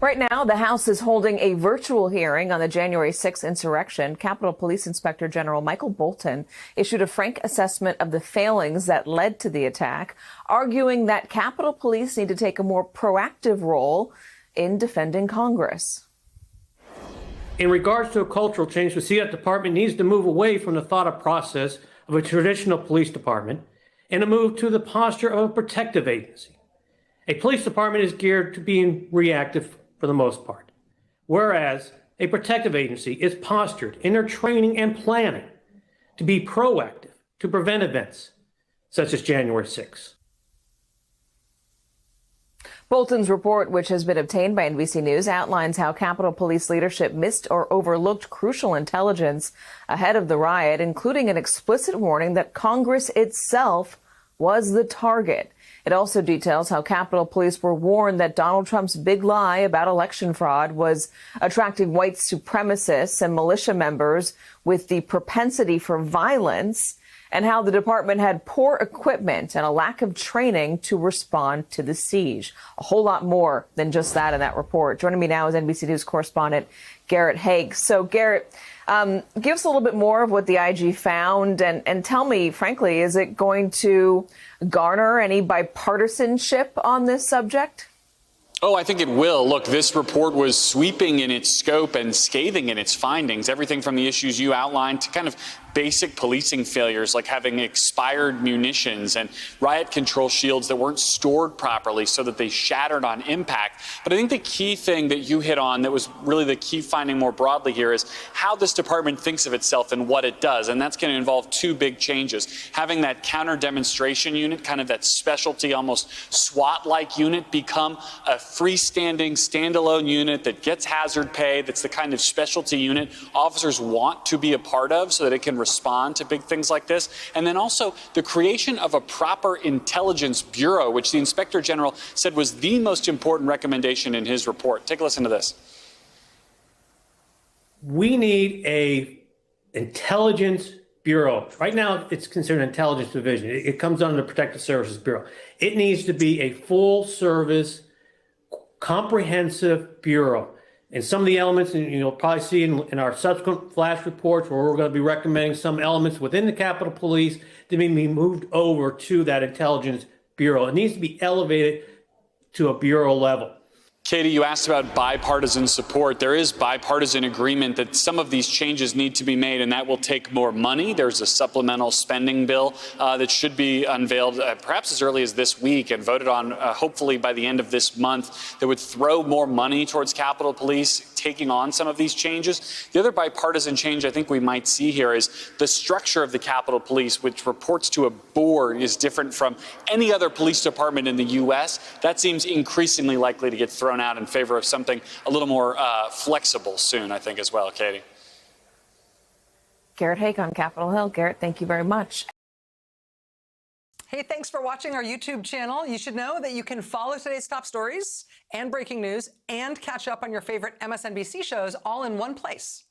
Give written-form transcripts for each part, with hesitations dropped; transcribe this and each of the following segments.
Right now, the House is holding a virtual hearing on the January 6th insurrection. Capitol Police Inspector General Michael Bolton issued a frank assessment of the failings that led to the attack, arguing that Capitol Police need to take a more proactive role in defending Congress. In regards to a cultural change, we see that the department needs to move away from the thought process of a traditional police department and to move to the posture of a protective agency. A police department is geared to being reactive for the most part, whereas a protective agency is postured in their training and planning to be proactive, to prevent events such as January 6th. Bolton's report, which has been obtained by NBC News, outlines how Capitol Police leadership missed or overlooked crucial intelligence ahead of the riot, including an explicit warning that Congress itself was the target. It also details how Capitol Police were warned that Donald Trump's big lie about election fraud was attracting white supremacists and militia members with the propensity for violence, and how the department had poor equipment and a lack of training to respond to the siege. A whole lot more than just that in that report. Joining me now is NBC News correspondent Garrett Haake. So, Garrett, give us a little bit more of what the IG found and tell me, frankly, is it going to garner any bipartisanship on this subject? Oh, I think it will. Look, this report was sweeping in its scope and scathing in its findings, everything from the issues you outlined to kind of basic policing failures like having expired munitions and riot control shields that weren't stored properly so that they shattered on impact. But I think the key thing that you hit on that was really the key finding more broadly here is how this department thinks of itself and what it does. And that's going to involve two big changes. Having that counter demonstration unit, kind of that specialty, almost SWAT-like unit, become a freestanding, standalone unit that gets hazard pay, that's the kind of specialty unit officers want to be a part of so that it can respond to big things like this. And then also the creation of a proper intelligence bureau, which the Inspector General said was the most important recommendation in his report. Take a listen to this. We need a intelligence bureau. Right now, it's considered an intelligence division. It comes under the Protective Services Bureau. It needs to be a full service, comprehensive bureau. And some of the elements, and you'll probably see in our subsequent flash reports where we're going to be recommending some elements within the Capitol Police to be moved over to that intelligence bureau. It needs to be elevated to a bureau level. Katie, you asked about bipartisan support. There is bipartisan agreement that some of these changes need to be made, and that will take more money. There's a supplemental spending bill that should be unveiled perhaps as early as this week and voted on hopefully by the end of this month that would throw more money towards Capitol Police taking on some of these changes. The other bipartisan change I think we might see here is the structure of the Capitol Police, which reports to a board, is different from any other police department in the U.S. That seems increasingly likely to get thrown out in favor of something a little more flexible soon, I think, as well, Katie. Garrett Haake on Capitol Hill. Garrett, thank you very much. Hey, thanks for watching our YouTube channel. You should know that you can follow today's top stories and breaking news and catch up on your favorite MSNBC shows all in one place.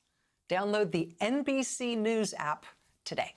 Download the NBC News app today.